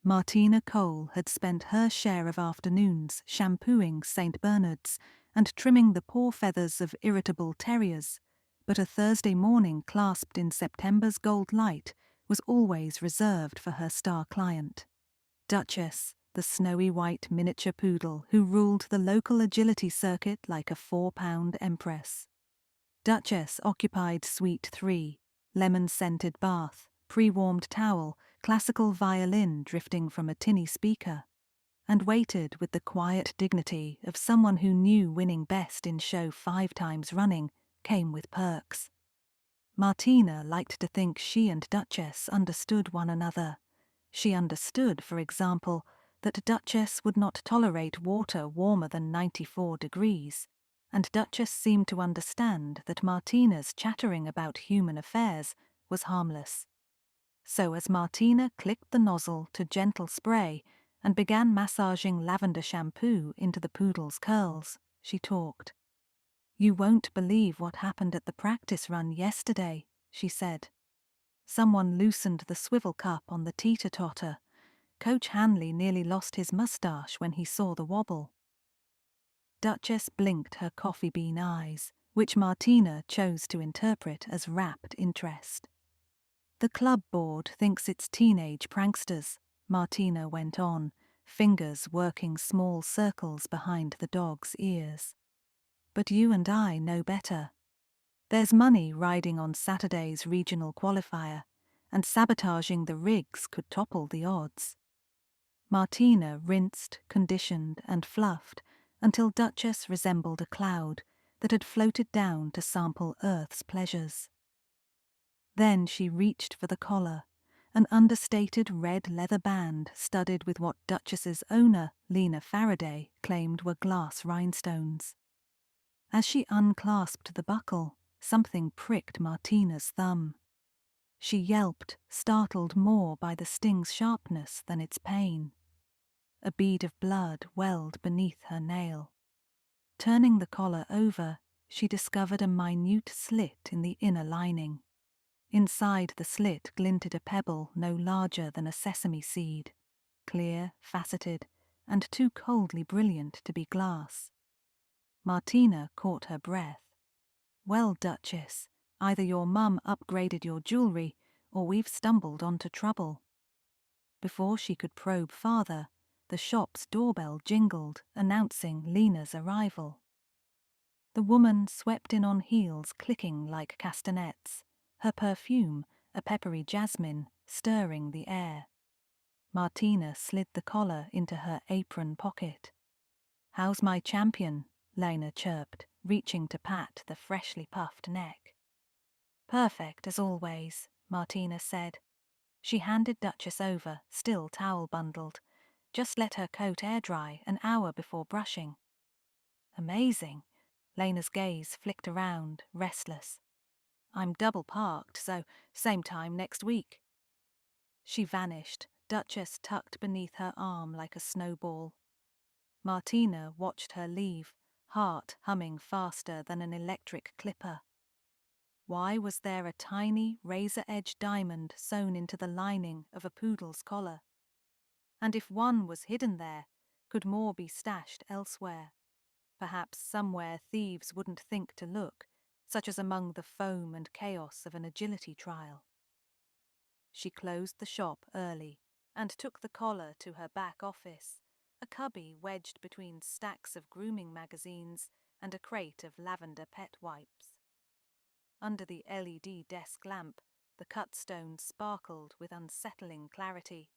Martina Cole had spent her share of afternoons shampooing St. Bernards and trimming the paw feathers of irritable terriers, but a Thursday morning clasped in September's gold light was always reserved for her star client. Duchess, the snowy white miniature poodle who ruled the local agility circuit like a 4-pound empress. Duchess occupied Suite 3, lemon-scented bath, pre-warmed towel, classical violin drifting from a tinny speaker, and waited with the quiet dignity of someone who knew winning best in show 5 times running came with perks. Martina liked to think she and Duchess understood one another. She understood, for example, that Duchess would not tolerate water warmer than 94 degrees, and Duchess seemed to understand that Martina's chattering about human affairs was harmless. So as Martina clicked the nozzle to gentle spray and began massaging lavender shampoo into the poodle's curls, she talked. "You won't believe what happened at the practice run yesterday," she said. Someone loosened the swivel cup on the teeter-totter. Coach Hanley nearly lost his moustache when he saw the wobble. Duchess blinked her coffee bean eyes, which Martina chose to interpret as rapt interest. "The club board thinks it's teenage pranksters," Martina went on, fingers working small circles behind the dog's ears. "But you and I know better. There's money riding on Saturday's regional qualifier, and sabotaging the rigs could topple the odds." Martina rinsed, conditioned, and fluffed until Duchess resembled a cloud that had floated down to sample Earth's pleasures. Then she reached for the collar, an understated red leather band studded with what Duchess's owner, Lena Faraday, claimed were glass rhinestones. As she unclasped the buckle, something pricked Martina's thumb. She yelped, startled more by the sting's sharpness than its pain. A bead of blood welled beneath her nail. Turning the collar over, she discovered a minute slit in the inner lining. Inside the slit glinted a pebble no larger than a sesame seed, clear, faceted, and too coldly brilliant to be glass. Martina caught her breath. "Well, Duchess, either your mum upgraded your jewellery, or we've stumbled onto trouble." Before she could probe farther, the shop's doorbell jingled, announcing Lena's arrival. The woman swept in on heels clicking like castanets, her perfume, a peppery jasmine, stirring the air. Martina slid the collar into her apron pocket. "How's my champion?" Lena chirped, reaching to pat the freshly puffed neck. "Perfect as always," Martina said. She handed Duchess over, still towel-bundled. "Just let her coat air-dry an hour before brushing." "Amazing." Lena's gaze flicked around, restless. "I'm double-parked, so same time next week." She vanished, Duchess tucked beneath her arm like a snowball. Martina watched her leave, heart humming faster than an electric clipper. Why was there a tiny, razor-edged diamond sewn into the lining of a poodle's collar? And if one was hidden there, could more be stashed elsewhere? Perhaps somewhere thieves wouldn't think to look, such as among the foam and chaos of an agility trial. She closed the shop early and took the collar to her back office, a cubby wedged between stacks of grooming magazines and a crate of lavender pet wipes. Under the LED desk lamp, the cut stones sparkled with unsettling clarity.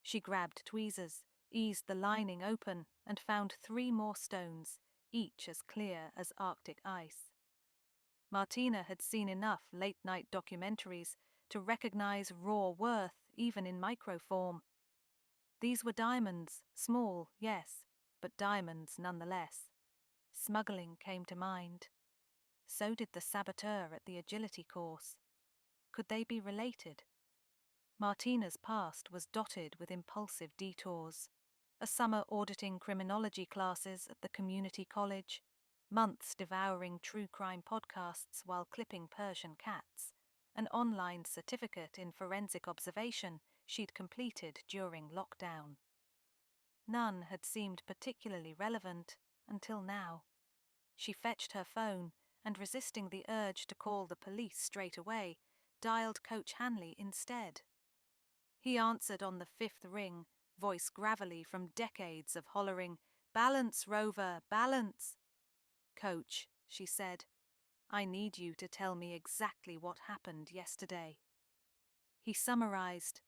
She grabbed tweezers, eased the lining open, and found 3 more stones, each as clear as Arctic ice. Martina had seen enough late-night documentaries to recognize raw worth even in microform. These were diamonds, small, yes, but diamonds nonetheless. Smuggling came to mind. So did the saboteur at the agility course. Could they be related? Martina's past was dotted with impulsive detours. A summer auditing criminology classes at the community college, months devouring true crime podcasts while clipping Persian cats, an online certificate in forensic observation she'd completed during lockdown. None had seemed particularly relevant until now. She fetched her phone and, resisting the urge to call the police straight away, dialed Coach Hanley instead. He answered on the fifth ring, voice gravelly from decades of hollering, "Balance, Rover, balance!" "Coach," she said, "I need you to tell me exactly what happened yesterday." He summarized.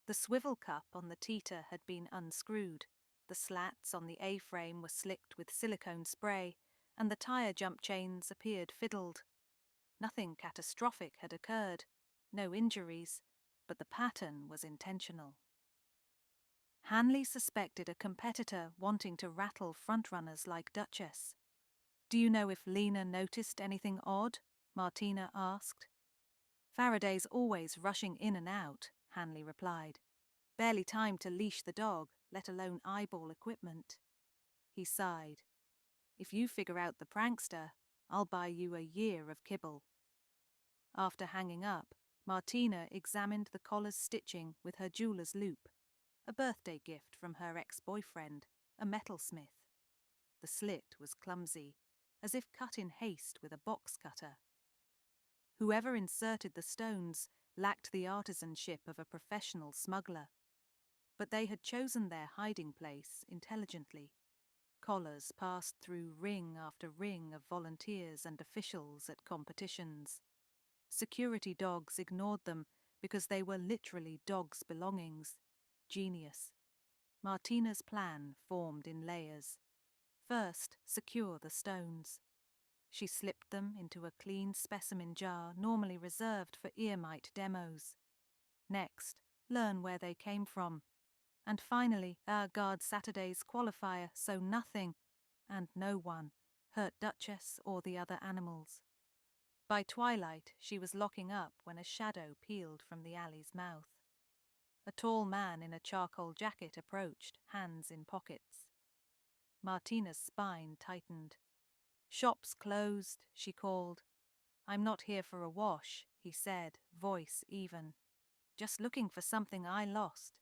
The swivel cup on the teeter had been unscrewed, the slats on the A-frame were slicked with silicone spray, and the tyre jump chains appeared fiddled. Nothing catastrophic had occurred, no injuries, but the pattern was intentional. Hanley suspected a competitor wanting to rattle frontrunners like Duchess. "Do you know if Lena noticed anything odd?" Martina asked. "Faraday's always rushing in and out," Hanley replied. "Barely time to leash the dog, let alone eyeball equipment." He sighed. "If you figure out the prankster, I'll buy you a year of kibble." After hanging up, Martina examined the collar's stitching with her jeweler's loop, a birthday gift from her ex-boyfriend, a metalsmith. The slit was clumsy, as if cut in haste with a box cutter. Whoever inserted the stones lacked the artisanship of a professional smuggler, but they had chosen their hiding place intelligently. Collars passed through ring after ring of volunteers and officials at competitions. Security dogs ignored them because they were literally dogs' belongings. Genius. Martina's plan formed in layers. First, secure the stones. She slipped them into a clean specimen jar normally reserved for earmite demos. Next, learn where they came from. And finally, guard Saturday's qualifier so nothing, and no one, hurt Duchess or the other animals. By twilight, she was locking up when a shadow peeled from the alley's mouth. A tall man in a charcoal jacket approached, hands in pockets. Martina's spine tightened. "Shop's closed," she called. "I'm not here for a wash," he said, voice even. "Just looking for something I lost."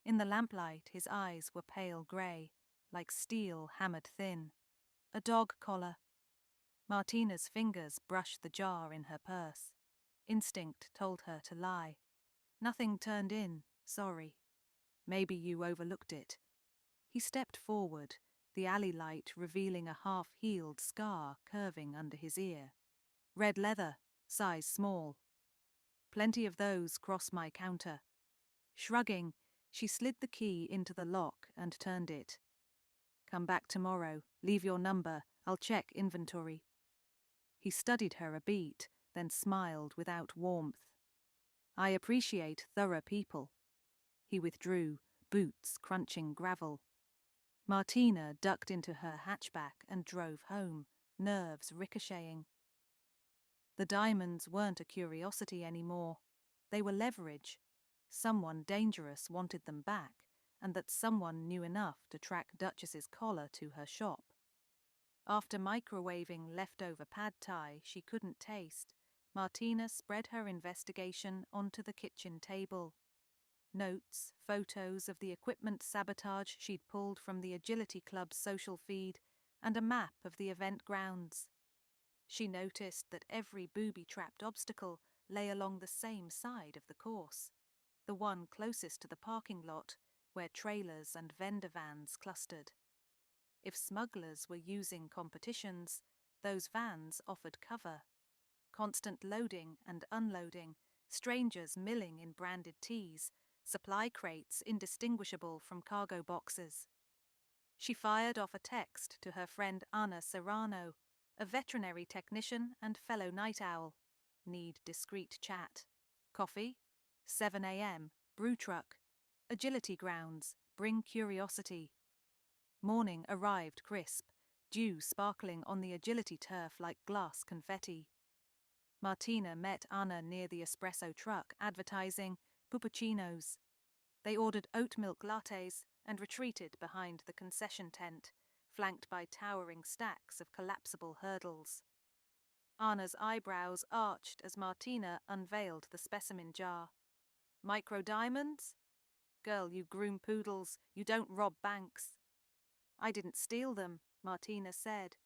In the lamplight, his eyes were pale grey, like steel hammered thin. "A dog collar." Martina's fingers brushed the jar in her purse. Instinct told her to lie. "Nothing turned in, sorry." "Maybe you overlooked it." He stepped forward, the alley light revealing a half-healed scar curving under his ear. "Red leather, size small." "Plenty of those cross my counter." Shrugging, she slid the key into the lock and turned it. "Come back tomorrow, leave your number, I'll check inventory." He studied her a beat, then smiled without warmth. "I appreciate thorough people." He withdrew, boots crunching gravel. Martina ducked into her hatchback and drove home, nerves ricocheting. The diamonds weren't a curiosity anymore. They were leverage. Someone dangerous wanted them back, and that someone knew enough to track Duchess's collar to her shop. After microwaving leftover pad thai she couldn't taste, Martina spread her investigation onto the kitchen table. Notes, photos of the equipment sabotage she'd pulled from the Agility Club's social feed, and a map of the event grounds. She noticed that every booby-trapped obstacle lay along the same side of the course, the one closest to the parking lot, where trailers and vendor vans clustered. If smugglers were using competitions, those vans offered cover. Constant loading and unloading, strangers milling in branded tees, supply crates indistinguishable from cargo boxes. She fired off a text to her friend Anna Serrano, a veterinary technician and fellow night owl. "Need discreet chat. Coffee? 7 a.m. Brew truck. Agility grounds. Bring curiosity." Morning arrived crisp, dew sparkling on the agility turf like glass confetti. Martina met Anna near the espresso truck advertising puppuccinos. They ordered oat milk lattes and retreated behind the concession tent, flanked by towering stacks of collapsible hurdles. Anna's eyebrows arched as Martina unveiled the specimen jar. Micro diamonds? Girl, you groom poodles, you don't rob banks. I didn't steal them, Martina said.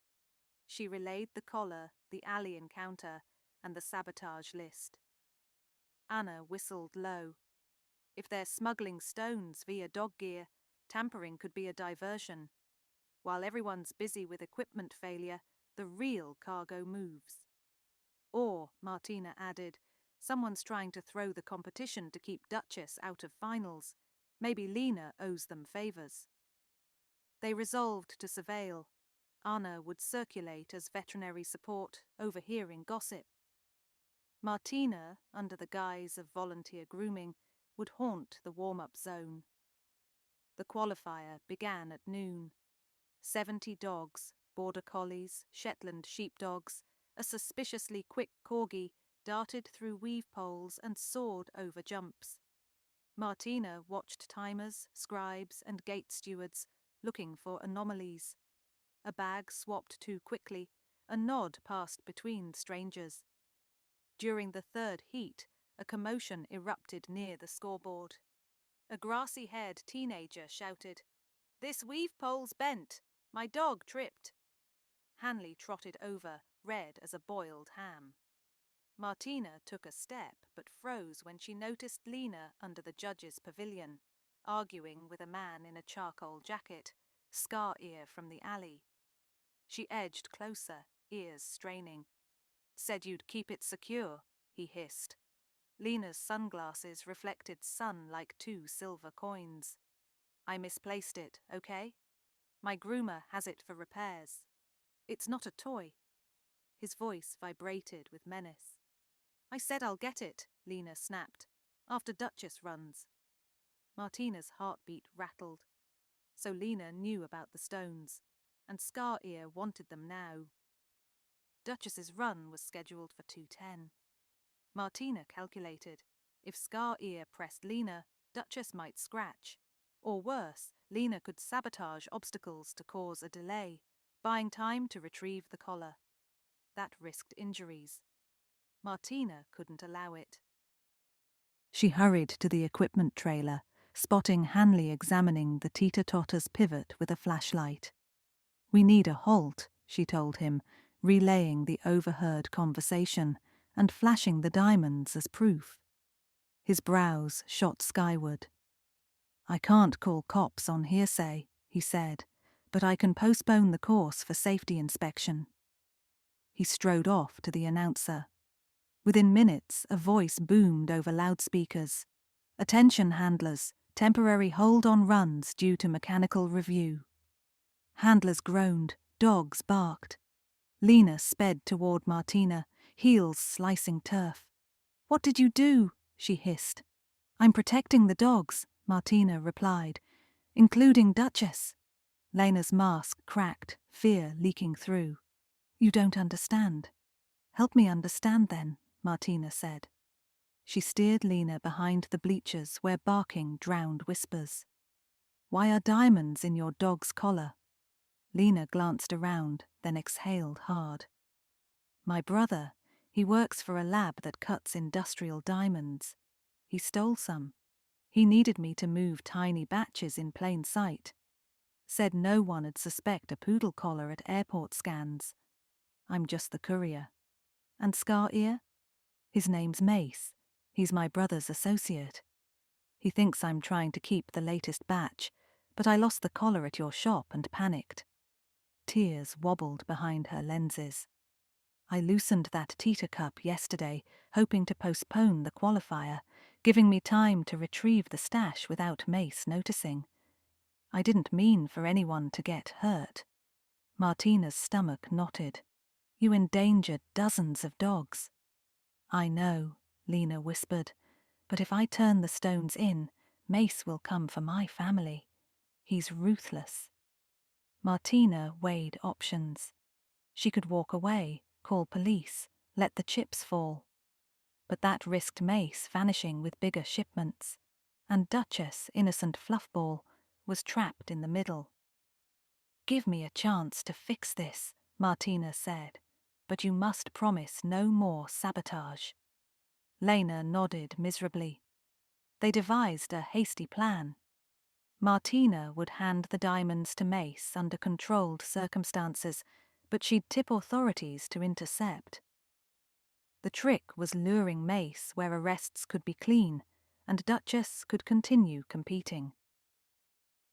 She relayed the collar, the alley encounter, and the sabotage list. Anna whistled low. If they're smuggling stones via dog gear, tampering could be a diversion. While everyone's busy with equipment failure, the real cargo moves. Or, Martina added, someone's trying to throw the competition to keep Duchess out of finals. Maybe Lena owes them favours. They resolved to surveil. Anna would circulate as veterinary support, overhearing gossip. Martina, under the guise of volunteer grooming, would haunt the warm-up zone. The qualifier began at noon. 70 dogs, border collies, Shetland sheepdogs, a suspiciously quick corgi darted through weave poles and soared over jumps. Martina watched timers, scribes, and gate stewards, looking for anomalies. A bag swapped too quickly, a nod passed between strangers. During the third heat, a commotion erupted near the scoreboard. A grassy-haired teenager shouted, "This weave pole's bent! My dog tripped!" Hanley trotted over, red as a boiled ham. Martina took a step but froze when she noticed Lena under the judge's pavilion, arguing with a man in a charcoal jacket, scar ear from the alley. She edged closer, ears straining. "Said you'd keep it secure," he hissed. Lena's sunglasses reflected sun like 2 silver coins. "I misplaced it, okay? My groomer has it for repairs. It's not a toy." His voice vibrated with menace. "I said I'll get it," Lena snapped, "after Duchess runs." Martina's heartbeat rattled. So Lena knew about the stones, and Scar Ear wanted them now. Duchess's run was scheduled for 2:10. Martina calculated, if Scar Ear pressed Lena, Duchess might scratch. Or worse, Lena could sabotage obstacles to cause a delay, buying time to retrieve the collar. That risked injuries. Martina couldn't allow it. She hurried to the equipment trailer, spotting Hanley examining the teeter-totter's pivot with a flashlight. "We need a halt," she told him, relaying the overheard conversation and flashing the diamonds as proof. His brows shot skyward. "I can't call cops on hearsay," he said, "but I can postpone the course for safety inspection." He strode off to the announcer. Within minutes, a voice boomed over loudspeakers. "Attention, handlers, temporary hold on runs due to mechanical review." Handlers groaned, dogs barked. Lena sped toward Martina, heels slicing turf. "What did you do?" she hissed. "I'm protecting the dogs," Martina replied, "including Duchess." Lena's mask cracked, fear leaking through. "You don't understand." "Help me understand then," Martina said. She steered Lena behind the bleachers where barking drowned whispers. "Why are diamonds in your dog's collar?" Lena glanced around, then exhaled hard. "My brother, he works for a lab that cuts industrial diamonds. He stole some. He needed me to move tiny batches in plain sight. Said no one'd suspect a poodle collar at airport scans. I'm just the courier. And Scar Ear? His name's Mace. He's my brother's associate. He thinks I'm trying to keep the latest batch, but I lost the collar at your shop and panicked." Tears wobbled behind her lenses. "I loosened that teeter cup yesterday, hoping to postpone the qualifier, giving me time to retrieve the stash without Mace noticing. I didn't mean for anyone to get hurt." Martina's stomach knotted. "You endangered dozens of dogs." "I know," Lena whispered, "but if I turn the stones in, Mace will come for my family. He's ruthless." Martina weighed options. She could walk away, call police, let the chips fall. But that risked Mace vanishing with bigger shipments, and Duchess, innocent fluffball, was trapped in the middle. "Give me a chance to fix this," Martina said, "but you must promise no more sabotage." Lena nodded miserably. They devised a hasty plan. Martina would hand the diamonds to Mace under controlled circumstances, but she'd tip authorities to intercept. The trick was luring Mace where arrests could be clean, and Duchess could continue competing.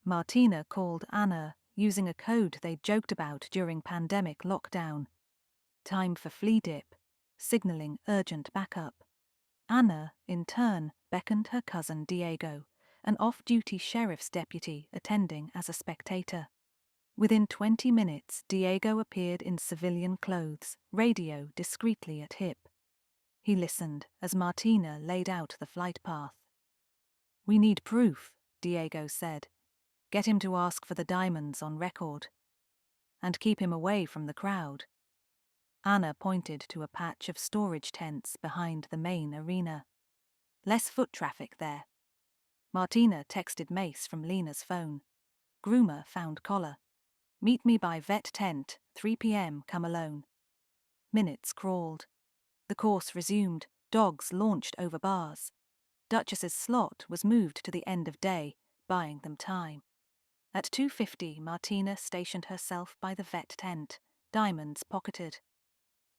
Martina called Anna using a code they'd joked about during pandemic lockdown. Time for flea dip, signalling urgent backup. Anna, in turn, beckoned her cousin Diego, an off-duty sheriff's deputy attending as a spectator. Within 20 minutes, Diego appeared in civilian clothes, radio discreetly at hip. He listened as Martina laid out the flight path. "We need proof," Diego said. "Get him to ask for the diamonds on record. And keep him away from the crowd." Anna pointed to a patch of storage tents behind the main arena. "Less foot traffic there." Martina texted Mace from Lena's phone. Groomer found collar. "Meet me by vet tent, 3 p.m, come alone." Minutes crawled. The course resumed, dogs launched over bars. Duchess's slot was moved to the end of day, buying them time. At 2:50, Martina stationed herself by the vet tent, diamonds pocketed.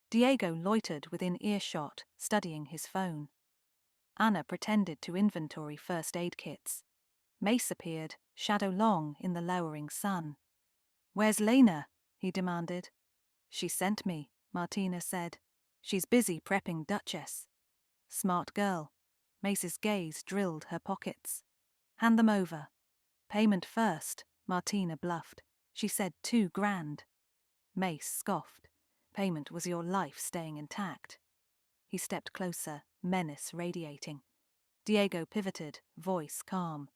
Diego loitered within earshot, studying his phone. Anna pretended to inventory first aid kits. Mace appeared, shadow long in the lowering sun. "Where's Lena?" he demanded. "She sent me," Martina said. "She's busy prepping Duchess." "Smart girl." Mace's gaze drilled her pockets. "Hand them over." "Payment first," Martina bluffed. "She said $2,000. Mace scoffed. "Payment was your life staying intact." He stepped closer, menace radiating. Diego pivoted, voice calm.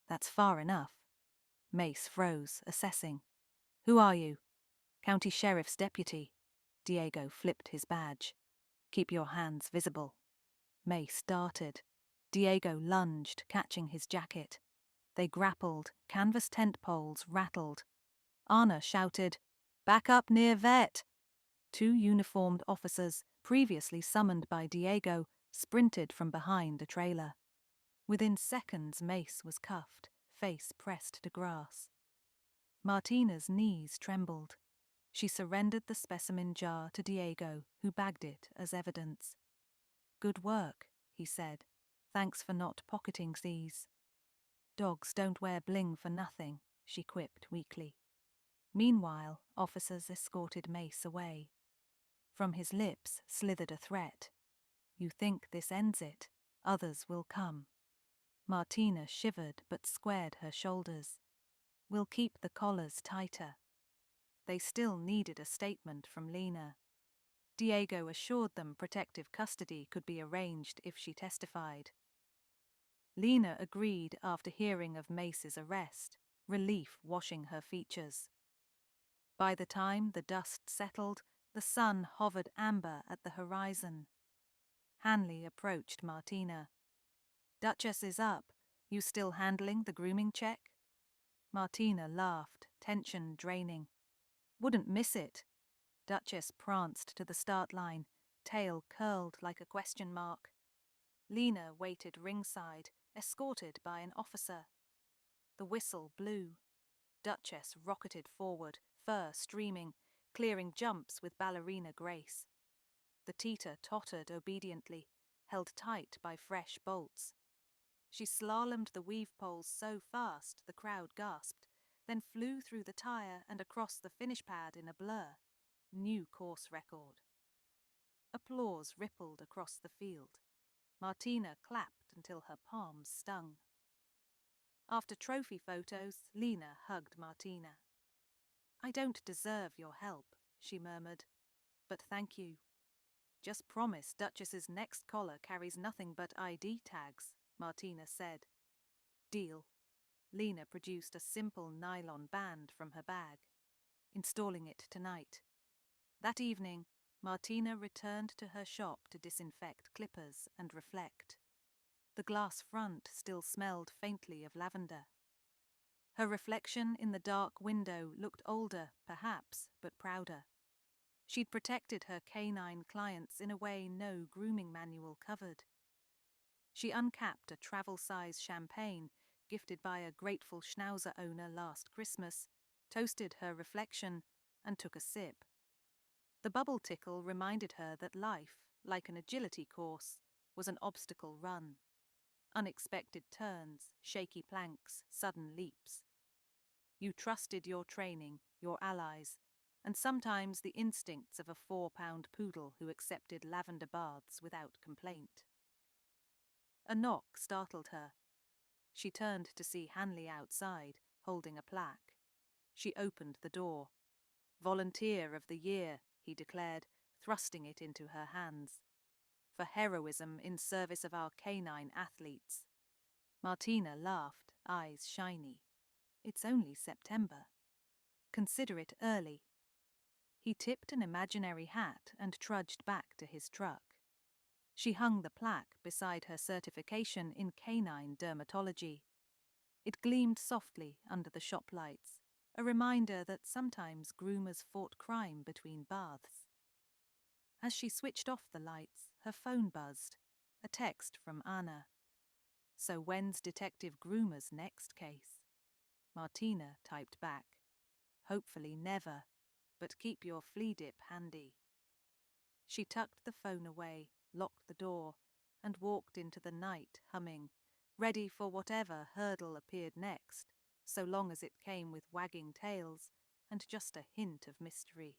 "That's far enough." Mace froze, assessing. "Who are you?" "County Sheriff's deputy." Diego flipped his badge. "Keep your hands visible." Mace darted. Diego lunged, catching his jacket. They grappled, canvas tent poles rattled. Anna shouted, "Back up near vet!" Two uniformed officers, previously summoned by Diego, sprinted from behind a trailer. Within seconds, Mace was cuffed, face pressed to grass. Martina's knees trembled. She surrendered the specimen jar to Diego, who bagged it as evidence. "Good work," he said. "Thanks for not pocketing these." "Dogs don't wear bling for nothing," she quipped weakly. Meanwhile, officers escorted Mace away. From his lips slithered a threat. "You think this ends it? Others will come." Martina shivered but squared her shoulders. "We'll keep the collars tighter." They still needed a statement from Lena. Diego assured them protective custody could be arranged if she testified. Lena agreed after hearing of Mace's arrest, relief washing her features. By the time the dust settled, the sun hovered amber at the horizon. Hanley approached Martina. "Duchess is up. You still handling the grooming check?" Martina laughed, tension draining. "Wouldn't miss it." Duchess pranced to the start line, tail curled like a question mark. Lena waited ringside, escorted by an officer. The whistle blew. Duchess rocketed forward, fur streaming, clearing jumps with ballerina grace. The teeter tottered obediently, held tight by fresh bolts. She slalomed the weave poles so fast the crowd gasped, then flew through the tire and across the finish pad in a blur. New course record. Applause rippled across the field. Martina clapped until her palms stung. After trophy photos, Lena hugged Martina. "I don't deserve your help," she murmured, "but thank you." "Just promise Duchess's next collar carries nothing but ID tags," Martina said. "Deal." Lena produced a simple nylon band from her bag. "Installing it tonight." That evening, Martina returned to her shop to disinfect clippers and reflect. The glass front still smelled faintly of lavender. Her reflection in the dark window looked older, perhaps, but prouder. She'd protected her canine clients in a way no grooming manual covered. She uncapped a travel-size champagne gifted by a grateful schnauzer owner last Christmas, toasted her reflection, and took a sip. The bubble tickle reminded her that life, like an agility course, was an obstacle run. Unexpected turns, shaky planks, sudden leaps. You trusted your training, your allies, and sometimes the instincts of a 4-pound poodle who accepted lavender baths without complaint. A knock startled her. She turned to see Hanley outside, holding a plaque. She opened the door. "Volunteer of the Year," he declared, thrusting it into her hands. "For heroism in service of our canine athletes." Martina laughed, eyes shiny. "It's only September. Consider it early." He tipped an imaginary hat and trudged back to his truck. She hung the plaque beside her certification in canine dermatology. It gleamed softly under the shop lights, a reminder that sometimes groomers fought crime between baths. As she switched off the lights, her phone buzzed, a text from Anna. "So when's Detective Groomer's next case?" Martina typed back, "Hopefully never, but keep your flea dip handy." She tucked the phone away, locked the door, and walked into the night humming, ready for whatever hurdle appeared next, so long as it came with wagging tails and just a hint of mystery.